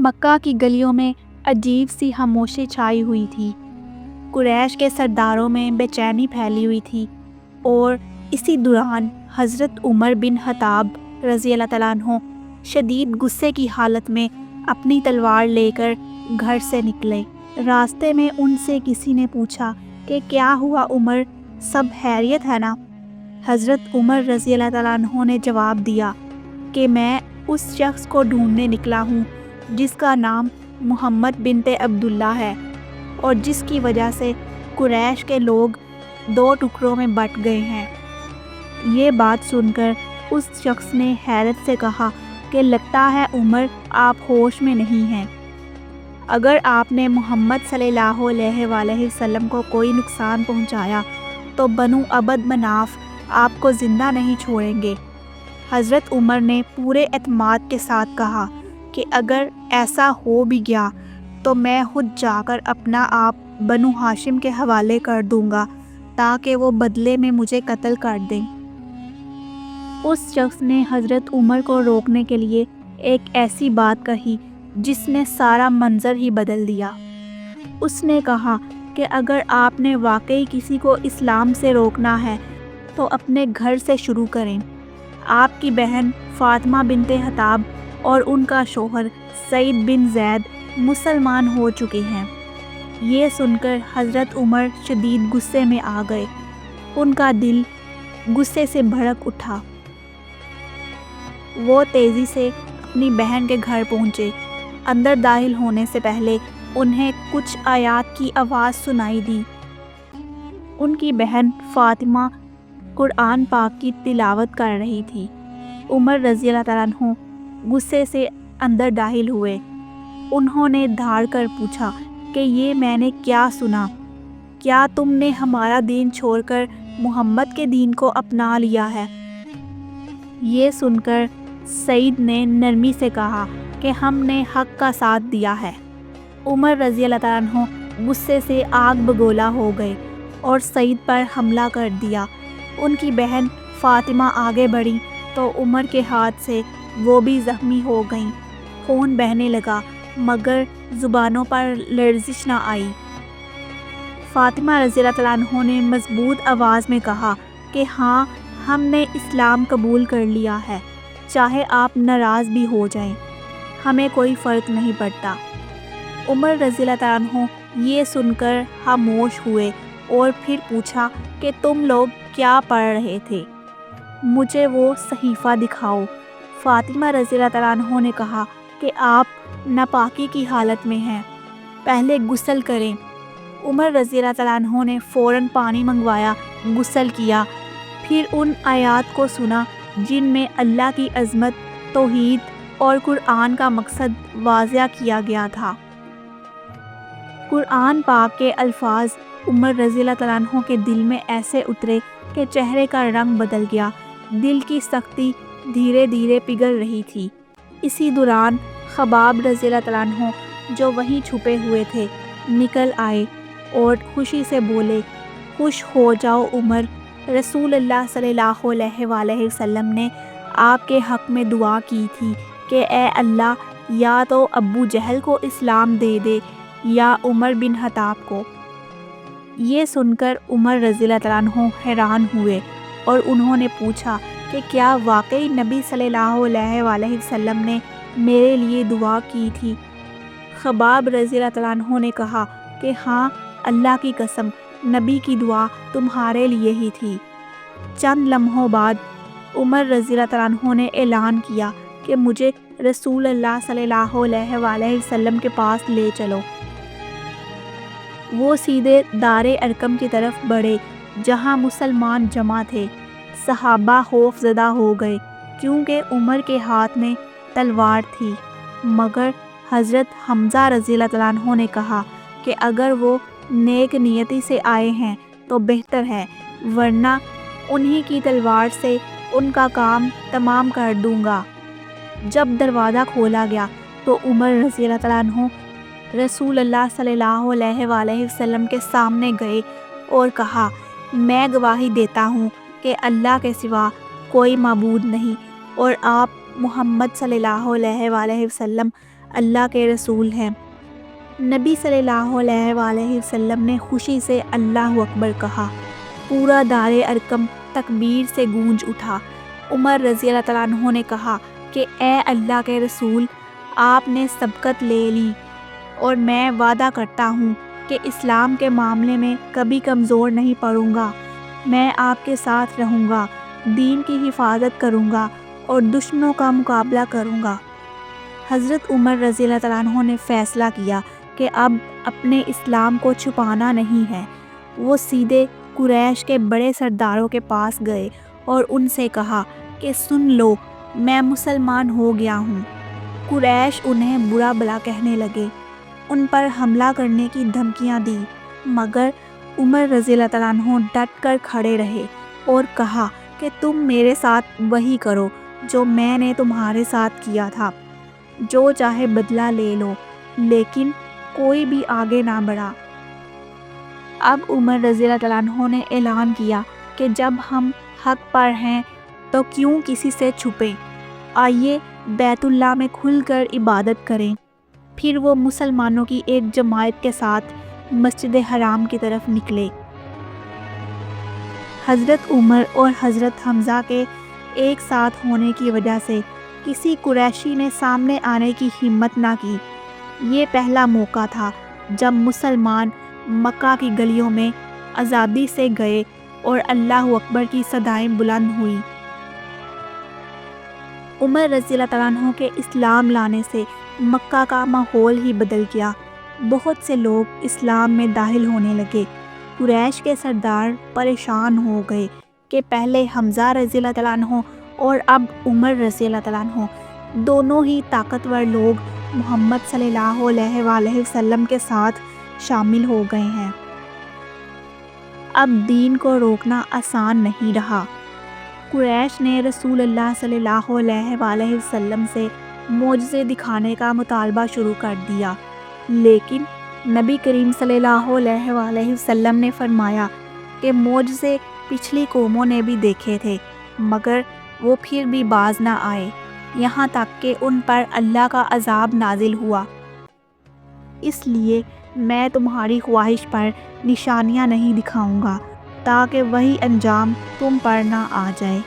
مکہ کی گلیوں میں عجیب سی خاموشی چھائی ہوئی تھی۔ قریش کے سرداروں میں بے چینی پھیلی ہوئی تھی اور اسی دوران حضرت عمر بن خطاب رضی اللہ تعالیٰ عنہ شدید غصے کی حالت میں اپنی تلوار لے کر گھر سے نکلے۔ راستے میں ان سے کسی نے پوچھا کہ کیا ہوا عمر، سب خیریت ہے نا؟ حضرت عمر رضی اللہ تعالیٰ عنہ نے جواب دیا کہ میں اس شخص کو ڈھونڈنے نکلا ہوں جس کا نام محمد بنت عبداللہ ہے اور جس کی وجہ سے قریش کے لوگ 2 ٹکڑوں میں بٹ گئے ہیں۔ یہ بات سن کر اس شخص نے حیرت سے کہا کہ لگتا ہے عمر آپ ہوش میں نہیں ہیں۔ اگر آپ نے محمد صلی اللہ علیہ وآلہ وسلم کو کوئی نقصان پہنچایا تو بنو عبد مناف آپ کو زندہ نہیں چھوڑیں گے۔ حضرت عمر نے پورے اعتماد کے ساتھ کہا کہ اگر ایسا ہو بھی گیا تو میں خود جا کر اپنا آپ بنو ہاشم کے حوالے کر دوں گا تاکہ وہ بدلے میں مجھے قتل کر دیں۔ اس شخص نے حضرت عمر کو روکنے کے لیے ایک ایسی بات کہی جس نے سارا منظر ہی بدل دیا۔ اس نے کہا کہ اگر آپ نے واقعی کسی کو اسلام سے روکنا ہے تو اپنے گھر سے شروع کریں۔ آپ کی بہن فاطمہ بنت خطاب اور ان کا شوہر سعید بن زید مسلمان ہو چکے ہیں۔ یہ سن کر حضرت عمر شدید غصے میں آ گئے۔ ان کا دل غصے سے بھڑک اٹھا۔ وہ تیزی سے اپنی بہن کے گھر پہنچے۔ اندر داخل ہونے سے پہلے انہیں کچھ آیات کی آواز سنائی دی۔ ان کی بہن فاطمہ قرآن پاک کی تلاوت کر رہی تھی۔ عمر رضی اللہ تعالیٰ عنہ غصے سے اندر داخل ہوئے۔ انہوں نے دھاڑ کر پوچھا کہ یہ میں نے کیا سنا؟ کیا تم نے ہمارا دین چھوڑ کر محمد کے دین کو اپنا لیا ہے؟ یہ سن کر سعید نے نرمی سے کہا کہ ہم نے حق کا ساتھ دیا ہے۔ عمر رضی اللہ تعالیٰ عنہ غصے سے آگ بگولا ہو گئے اور سعید پر حملہ کر دیا۔ ان کی بہن فاطمہ آگے بڑھی تو عمر کے ہاتھ سے وہ بھی زخمی ہو گئیں۔ خون بہنے لگا مگر زبانوں پر لرزش نہ آئی۔ فاطمہ رضی اللہ تعالیٰ عنہ نے مضبوط آواز میں کہا کہ ہاں، ہم نے اسلام قبول کر لیا ہے، چاہے آپ ناراض بھی ہو جائیں، ہمیں کوئی فرق نہیں پڑتا۔ عمر رضی اللہ تعالیٰ عنہ یہ سن کر خاموش ہوئے اور پھر پوچھا کہ تم لوگ کیا پڑھ رہے تھے؟ مجھے وہ صحیفہ دکھاؤ۔ فاطمہ رضی اللہ تعالیٰ عنہ نے کہا کہ آپ ناپاکی کی حالت میں ہیں، پہلے غسل کریں۔ عمر رضی اللہ تعالیٰ عنہ نے فوراً پانی منگوایا، غسل کیا، پھر ان آیات کو سنا جن میں اللہ کی عظمت، توحید اور قرآن کا مقصد واضح کیا گیا تھا۔ قرآن پاک کے الفاظ عمر رضی اللہ تعالیٰ عنہ کے دل میں ایسے اترے کہ چہرے کا رنگ بدل گیا، دل کی سختی دھیرے دھیرے پگھل رہی تھی۔ اسی دوران خباب رضی اللہ تعالیٰ عنہ جو وہیں چھپے ہوئے تھے نکل آئے اور خوشی سے بولے، خوش ہو جاؤ عمر، رسول اللہ صلی اللہ علیہ وآلہ وسلم نے آپ کے حق میں دعا کی تھی کہ اے اللہ، یا تو ابو جہل کو اسلام دے دے یا عمر بن خطاب کو۔ یہ سن کر عمر رضی اللہ تعالیٰ عنہ حیران ہوئے اور انہوں نے پوچھا کہ کیا واقعی نبی صلی اللہ علیہ وآلہ وسلم نے میرے لیے دعا کی تھی؟ خباب رضی اللہ تعالیٰ عنہ نے کہا کہ ہاں، اللہ کی قسم، نبی کی دعا تمہارے لیے ہی تھی۔ چند لمحوں بعد عمر رضی اللہ تعالیٰ عنہ نے اعلان کیا کہ مجھے رسول اللہ صلی اللہ علیہ وآلہ وسلم کے پاس لے چلو۔ وہ سیدھے دار ارقم کی طرف بڑھے جہاں مسلمان جمع تھے۔ صحابہ خوف زدہ ہو گئے کیونکہ عمر کے ہاتھ میں تلوار تھی، مگر حضرت حمزہ رضی اللہ تعالیٰ عنہ نے کہا کہ اگر وہ نیک نیتی سے آئے ہیں تو بہتر ہے، ورنہ انہی کی تلوار سے ان کا کام تمام کر دوں گا۔ جب دروازہ کھولا گیا تو عمر رضی اللہ تعالیٰ عنہ رسول اللہ صلی اللہ علیہ وآلہ وسلم کے سامنے گئے اور کہا، میں گواہی دیتا ہوں کہ اللہ کے سوا کوئی معبود نہیں اور آپ محمد صلی اللہ علیہ وآلہ وسلم اللہ کے رسول ہیں۔ نبی صلی اللہ علیہ وآلہ وسلم نے خوشی سے اللہ اکبر کہا۔ پورا دار ارقم تکبیر سے گونج اٹھا۔ عمر رضی اللہ تعالیٰ عنہ نے کہا کہ اے اللہ کے رسول، آپ نے سبقت لے لی اور میں وعدہ کرتا ہوں کہ اسلام کے معاملے میں کبھی کمزور نہیں پڑوں گا۔ میں آپ کے ساتھ رہوں گا، دین کی حفاظت کروں گا اور دشمنوں کا مقابلہ کروں گا۔ حضرت عمر رضی اللہ تعالیٰ عنہ نے فیصلہ کیا کہ اب اپنے اسلام کو چھپانا نہیں ہے۔ وہ سیدھے قریش کے بڑے سرداروں کے پاس گئے اور ان سے کہا کہ سن لو، میں مسلمان ہو گیا ہوں۔ قریش انہیں برا بھلا کہنے لگے، ان پر حملہ کرنے کی دھمکیاں دی، مگر عمر رضی اللہ تعالیٰ عنہ ڈٹ کر کھڑے رہے اور کہا کہ تم میرے ساتھ وہی کرو جو میں نے تمہارے ساتھ کیا تھا، جو چاہے بدلہ لے لو، لیکن کوئی بھی آگے نہ بڑھا۔ اب عمر رضی اللہ تعالیٰ عنہ نے اعلان کیا کہ جب ہم حق پر ہیں تو کیوں کسی سے چھپیں، آئیے بیت اللہ میں کھل کر عبادت کریں۔ پھر وہ مسلمانوں کی ایک جماعت کے ساتھ مسجد حرام کی طرف نکلے۔ حضرت عمر اور حضرت حمزہ کے ایک ساتھ ہونے کی وجہ سے کسی قریشی نے سامنے آنے کی ہمت نہ کی۔ یہ پہلا موقع تھا جب مسلمان مکہ کی گلیوں میں آزادی سے گئے اور اللہ اکبر کی صدائیں بلند ہوئی۔ عمر رضی اللہ تعالیٰ عنہ کے اسلام لانے سے مکہ کا ماحول ہی بدل گیا۔ بہت سے لوگ اسلام میں داخل ہونے لگے۔ قریش کے سردار پریشان ہو گئے کہ پہلے حمزہ رضی اللہ تعالیٰ عنہ اور اب عمر رضی اللہ تعالیٰ عنہ، دونوں ہی طاقتور لوگ محمد صلی اللہ علیہ وآلہ وسلم کے ساتھ شامل ہو گئے ہیں۔ اب دین کو روکنا آسان نہیں رہا۔ قریش نے رسول اللہ صلی اللہ علیہ وآلہ وسلم سے معجزے دکھانے کا مطالبہ شروع کر دیا، لیکن نبی کریم صلی اللہ علیہ وآلہ وسلم نے فرمایا کہ معجزے پچھلی قوموں نے بھی دیکھے تھے، مگر وہ پھر بھی باز نہ آئے، یہاں تک کہ ان پر اللہ کا عذاب نازل ہوا۔ اس لیے میں تمہاری خواہش پر نشانیاں نہیں دکھاؤں گا تاکہ وہی انجام تم پر نہ آ جائے۔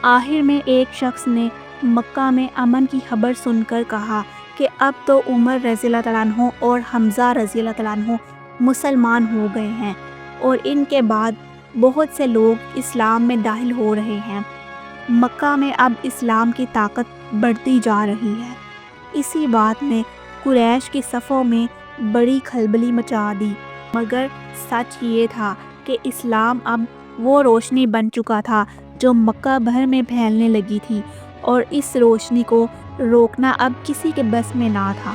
آخر میں ایک شخص نے مکہ میں امن کی خبر سن کر کہا کہ اب تو عمر رضی اللہ تعالیٰ عنہ اور حمزہ رضی اللہ تعالیٰ عنہ مسلمان ہو گئے ہیں اور ان کے بعد بہت سے لوگ اسلام میں داخل ہو رہے ہیں۔ مکہ میں اب اسلام کی طاقت بڑھتی جا رہی ہے۔ اسی بات نے قریش کی صفوں میں بڑی کھلبلی مچا دی، مگر سچ یہ تھا کہ اسلام اب وہ روشنی بن چکا تھا جو مکہ بھر میں پھیلنے لگی تھی، اور اس روشنی کو روکنا اب کسی کے بس میں نہ تھا۔